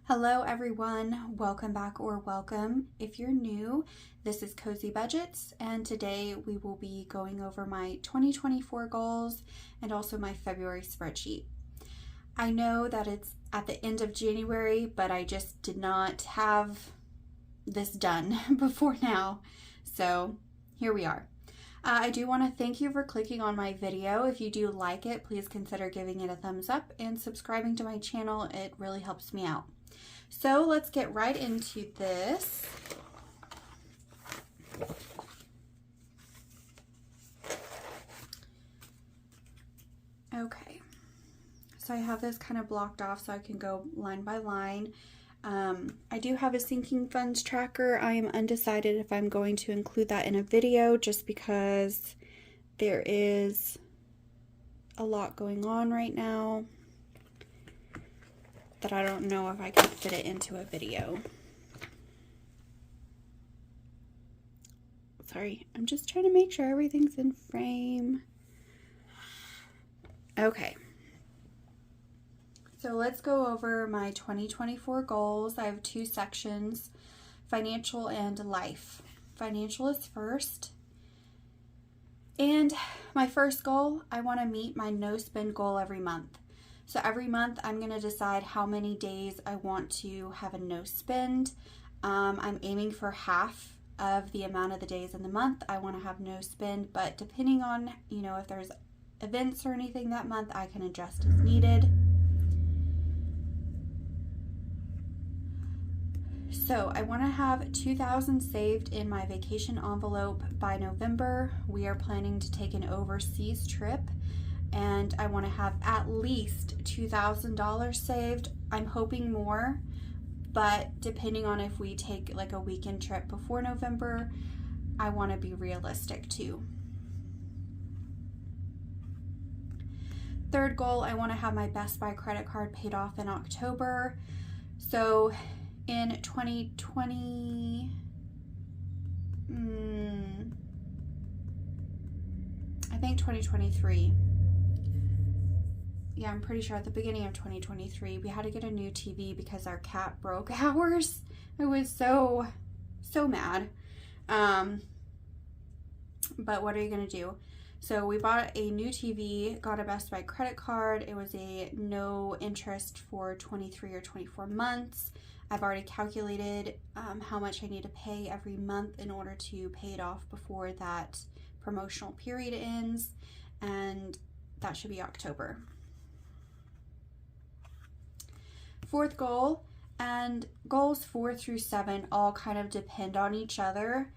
Hello everyone, welcome back or welcome. If you're new, this is Cozy Budgets, and today we will be going over my 2024 goals and also my February spreadsheet. I know that it's at the end of January, but I just did not have this done before now, so here we are. I do want to thank you for clicking on my video. If you do like it, please consider giving it a thumbs up and subscribing to my channel. It really helps me out. So let's get right into this. Okay, so I have this kind of blocked off so I can go line by line. I do have a sinking funds tracker. I am undecided if I'm going to include that in a video just because there is a lot going on right now that I don't know if I can fit it into a video. Sorry, I'm just trying to make sure everything's in frame. Okay. So let's go over my 2024 goals. I have two sections, financial and life. Financial is first. And my first goal, I want to meet my no spend goal every month. So every month I'm going to decide how many days I want to have a no spend. I'm aiming for half of the amount of the days in the month I want to have no spend, but depending on, if there's events or anything that month, I can adjust as needed. So I want to have $2,000 saved in my vacation envelope by November. We are planning to take an overseas trip, and I want to have at least $2,000 saved. I'm hoping more, but depending on if we take like a weekend trip before November, I want to be realistic too. Third goal, I want to have my Best Buy credit card paid off in October. So in 2020, I think 2023. Yeah, I'm pretty sure at the beginning of 2023, we had to get a new TV because our cat broke ours. I was so mad. But what are you going to do? So we bought a new TV, got a Best Buy credit card. It was a no interest for 23 or 24 months. I've already calculated how much I need to pay every month in order to pay it off before that promotional period ends, and that should be October. Fourth goal, and goals 4 through 7 all kind of depend on each other.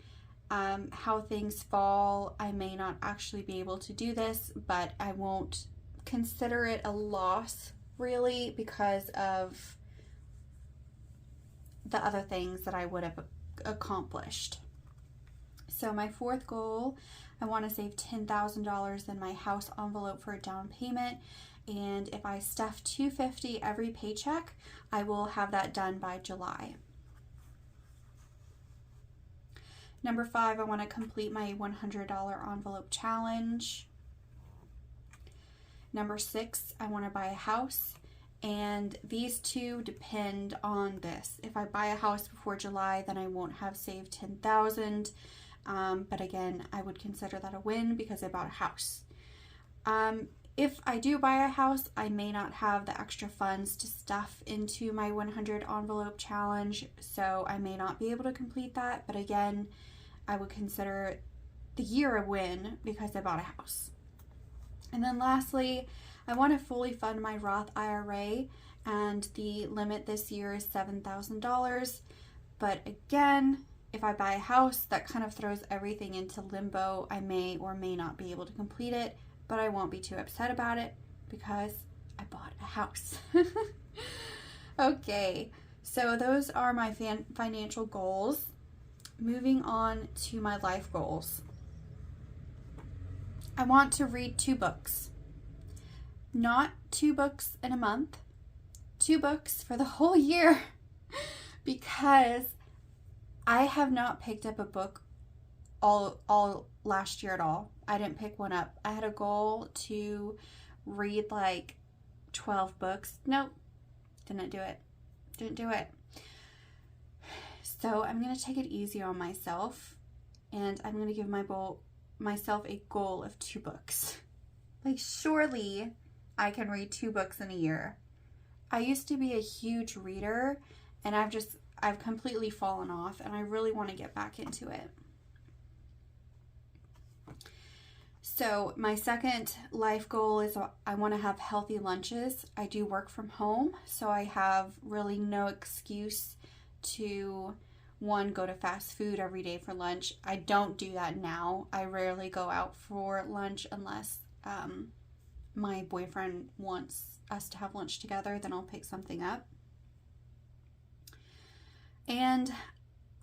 How things fall, I may not actually be able to do this, but I won't consider it a loss really because of the other things that I would have accomplished. So my fourth goal, I want to save $10,000 in my house envelope for a down payment, and if I stuff $250 every paycheck, I will have that done by July. Number 5, I want to complete my $100 envelope challenge. Number 6, I want to buy a house. And these two depend on this. If I buy a house before July, then I won't have saved $10,000. But again, I would consider that a win because I bought a house. If I do buy a house, I may not have the extra funds to stuff into my 100 envelope challenge, so I may not be able to complete that. But again, I would consider the year a win because I bought a house. And then lastly, I want to fully fund my Roth IRA, and the limit this year is $7,000. But again, if I buy a house, that kind of throws everything into limbo. I may or may not be able to complete it, but I won't be too upset about it because I bought a house. Okay, so those are my financial goals. Moving on to my life goals. I want to read 2 books. Not 2 books in a month, 2 books for the whole year, because I have not picked up a book all last year at all. I didn't pick one up. I had a goal to read like 12 books. Nope, didn't do it. Didn't do it. So I'm going to take it easy on myself, and I'm going to give myself a goal of 2 books. Like, surely I can read 2 books in a year. I used to be a huge reader, and I've completely fallen off, and I really want to get back into it. So my second life goal is I want to have healthy lunches. I do work from home, so I have really no excuse to, one, go to fast food every day for lunch. I don't do that now. I rarely go out for lunch unless my boyfriend wants us to have lunch together, then I'll pick something up. And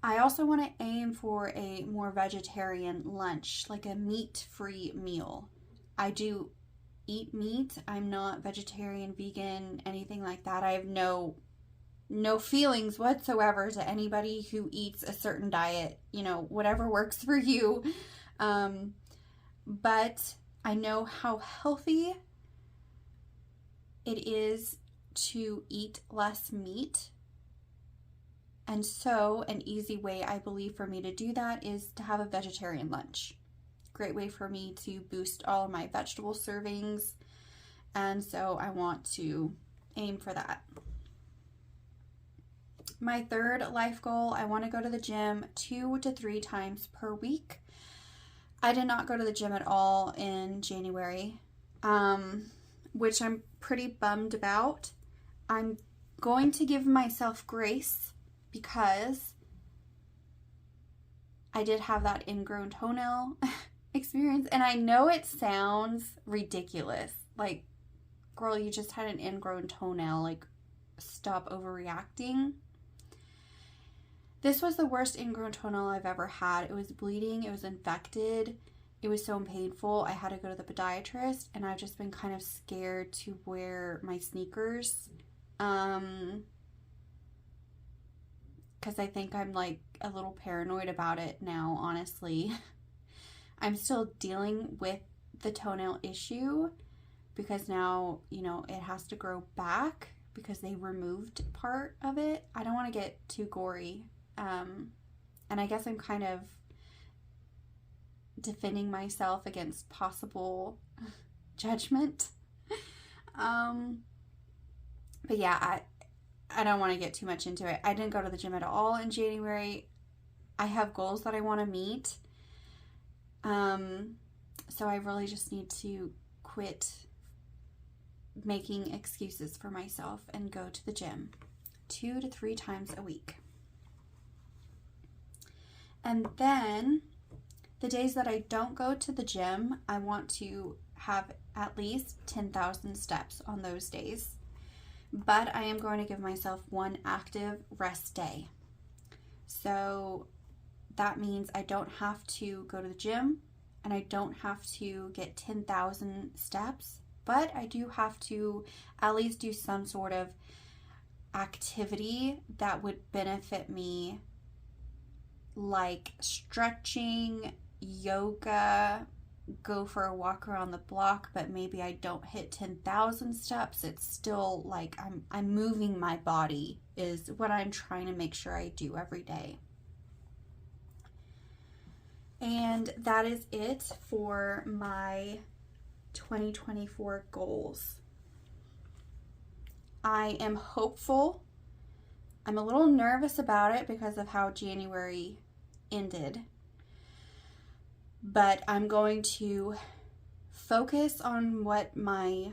I also want to aim for a more vegetarian lunch, like a meat-free meal. I do eat meat. I'm not vegetarian, vegan, anything like that. I have no feelings whatsoever to anybody who eats a certain diet, whatever works for you. But I know how healthy it is to eat less meat. And so an easy way, I believe, for me to do that is to have a vegetarian lunch. Great way for me to boost all of my vegetable servings. And so I want to aim for that. My third life goal, I want to go to the gym 2 to 3 times per week. I did not go to the gym at all in January, which I'm pretty bummed about. I'm going to give myself grace because I did have that ingrown toenail experience. And I know it sounds ridiculous. Like, girl, you just had an ingrown toenail. Like, stop overreacting. This was the worst ingrown toenail I've ever had. It was bleeding. It was infected. It was so painful. I had to go to the podiatrist, and I've just been kind of scared to wear my sneakers. Because I think I'm like a little paranoid about it now, honestly. I'm still dealing with the toenail issue because now, it has to grow back because they removed part of it. I don't want to get too gory. And I guess I'm kind of defending myself against possible judgment. But yeah, I don't want to get too much into it. I didn't go to the gym at all in January. I have goals that I want to meet. So I really just need to quit making excuses for myself and go to the gym 2 to 3 times a week. And then the days that I don't go to the gym, I want to have at least 10,000 steps on those days. But I am going to give myself 1 active rest day. So that means I don't have to go to the gym and I don't have to get 10,000 steps, but I do have to at least do some sort of activity that would benefit me, like stretching, yoga, go for a walk around the block, but maybe I don't hit 10,000 steps. It's still like I'm moving my body is what I'm trying to make sure I do every day. And that is it for my 2024 goals. I am hopeful. I'm a little nervous about it because of how January ended. But I'm going to focus on what my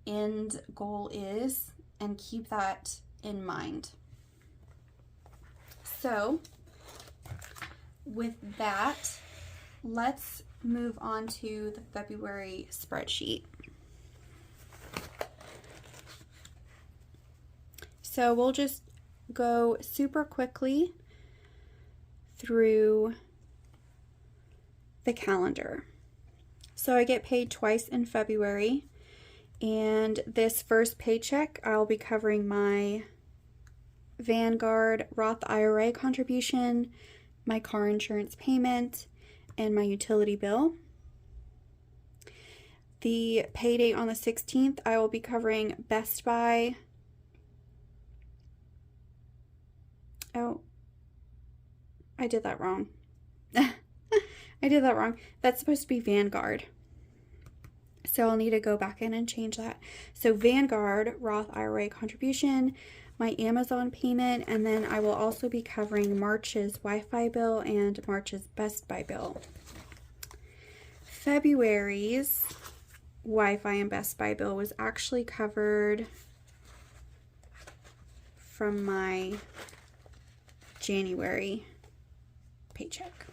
end goal is and keep that in mind. So, with that, let's move on to the February spreadsheet. So we'll just go super quickly through the calendar. So I get paid twice in February, and this first paycheck I'll be covering my Vanguard Roth IRA contribution, my car insurance payment, and my utility bill. The pay date on the 16th, I will be covering Best Buy, Oh, I did that wrong. I did that wrong. That's supposed to be Vanguard. So I'll need to go back in and change that. So Vanguard, Roth IRA contribution, my Amazon payment, and then I will also be covering March's Wi-Fi bill and March's Best Buy bill. February's Wi-Fi and Best Buy bill was actually covered from my January paycheck.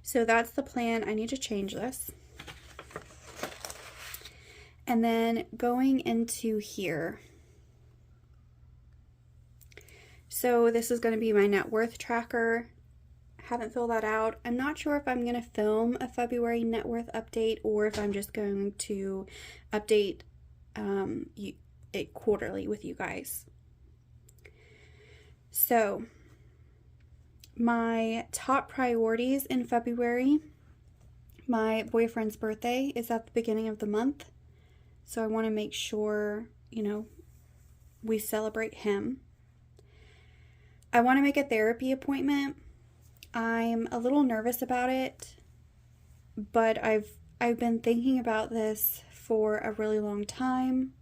So that's the plan. I need to change this. And then going into here. So this is going to be my net worth tracker. Haven't filled that out. I'm not sure if I'm going to film a February net worth update or if I'm just going to update it quarterly with you guys. So my top priorities in February, my boyfriend's birthday is at the beginning of the month. So I want to make sure, you know, we celebrate him. I want to make a therapy appointment. I'm a little nervous about it, but I've been thinking about this for a really long time.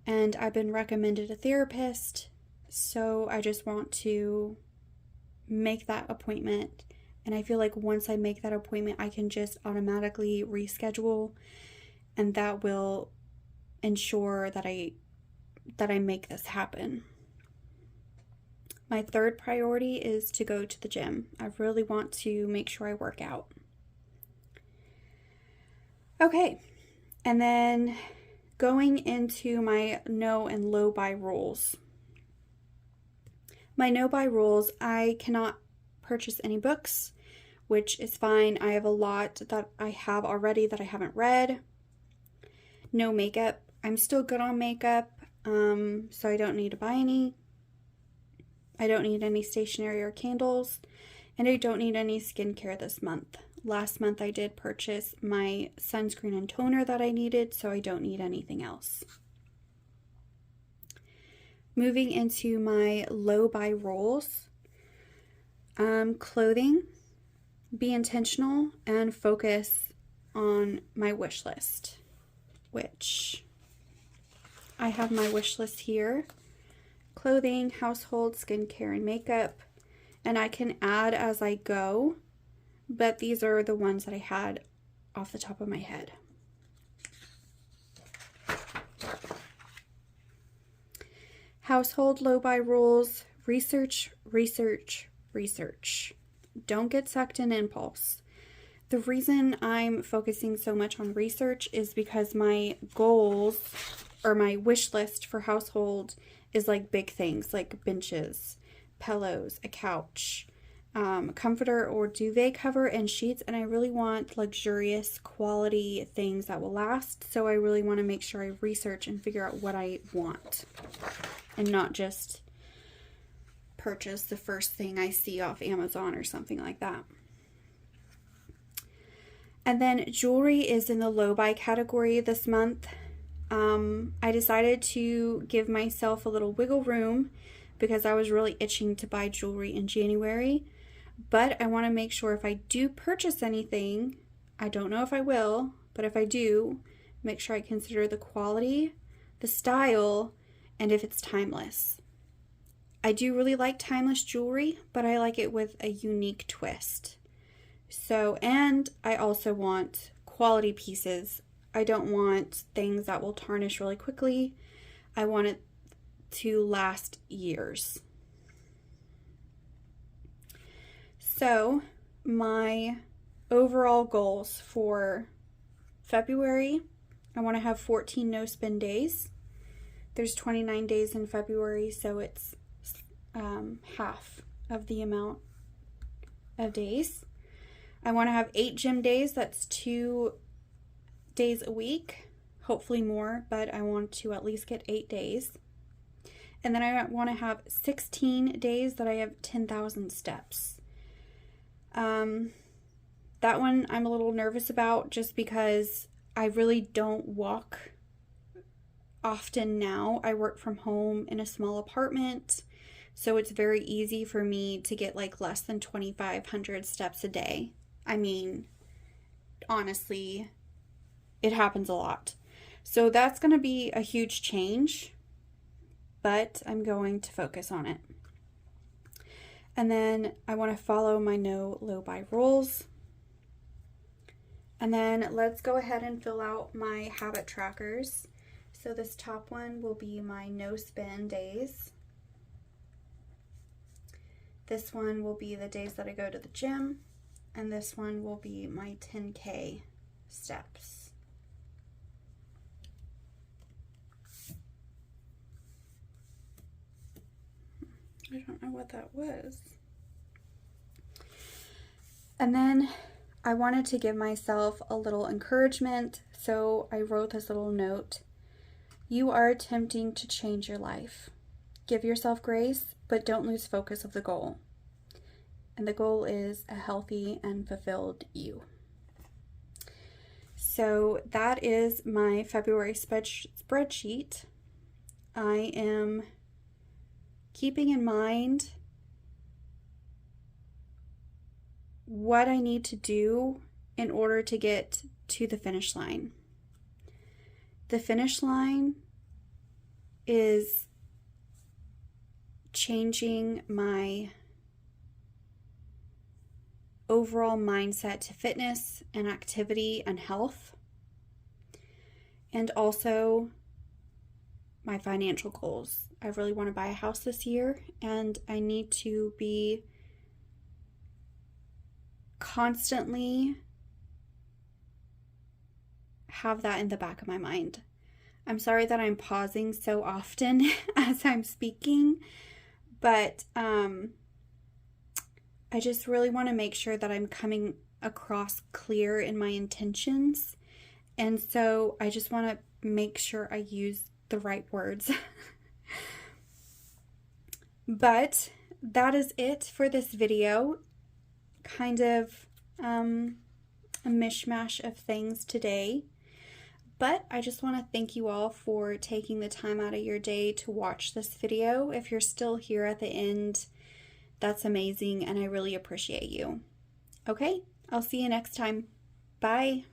And I've been recommended a therapist. So I just want to make that appointment. And I feel like once I make that appointment, I can just automatically reschedule. And that will ensure that I make this happen. My third priority is to go to the gym. I really want to make sure I work out. Okay, and then going into my no and low buy rules. My no buy rules, I cannot purchase any books, which is fine. I have a lot that I have already that I haven't read. No makeup. I'm still good on makeup, so I don't need to buy any. I don't need any stationery or candles, and I don't need any skincare this month. Last month I did purchase my sunscreen and toner that I needed, so I don't need anything else. Moving into my low buy rules. Clothing, be intentional and focus on my wish list, which I have my wish list here. Clothing, household, skincare, and makeup. And I can add as I go, but these are the ones that I had off the top of my head. Household low buy rules, research, research, research. Don't get sucked in impulse. The reason I'm focusing so much on research is because my goals or my wish list for household is like big things like benches, pillows, a couch, comforter or duvet cover, and sheets. And I really want luxurious quality things that will last. So I really want to make sure I research and figure out what I want and not just purchase the first thing I see off Amazon or something like that. And then jewelry is in the low buy category this month. I decided to give myself a little wiggle room because I was really itching to buy jewelry in January. But I want to make sure if I do purchase anything, I don't know if I will, but if I do, make sure I consider the quality, the style, and if it's timeless. I do really like timeless jewelry, but I like it with a unique twist. So, and I also want quality pieces. I don't want things that will tarnish really quickly. I want it to last years. So, my overall goals for February, I want to have 14 no spend days. There's 29 days in February, so it's half of the amount of days. I want to have 8 gym days. That's 2 days a week, hopefully more, but I want to at least get 8 days. And then I want to have 16 days that I have 10,000 steps. That one I'm a little nervous about just because I really don't walk often now. I work from home in a small apartment. So it's very easy for me to get like less than 2,500 steps a day. I mean, honestly, it happens a lot. So that's going to be a huge change, but I'm going to focus on it. And then I want to follow my no low buy rules. And then let's go ahead and fill out my habit trackers. So this top one will be my no spin days. This one will be the days that I go to the gym. And this one will be my 10K steps. I don't know what that was. And then I wanted to give myself a little encouragement, so I wrote this little note. You are attempting to change your life. Give yourself grace, but don't lose focus of the goal. And the goal is a healthy and fulfilled you. So that is my February spreadsheet. I am keeping in mind what I need to do in order to get to the finish line. The finish line is changing my overall mindset to fitness and activity and health, and also my financial goals. I really want to buy a house this year, and I need to be constantly have that in the back of my mind. I'm sorry that I'm pausing so often as I'm speaking, but I just really want to make sure that I'm coming across clear in my intentions, and so I just want to make sure I use the right words. But that is it for this video. Kind of a mishmash of things today. But I just want to thank you all for taking the time out of your day to watch this video. If you're still here at the end, that's amazing, and I really appreciate you. Okay, I'll see you next time. Bye.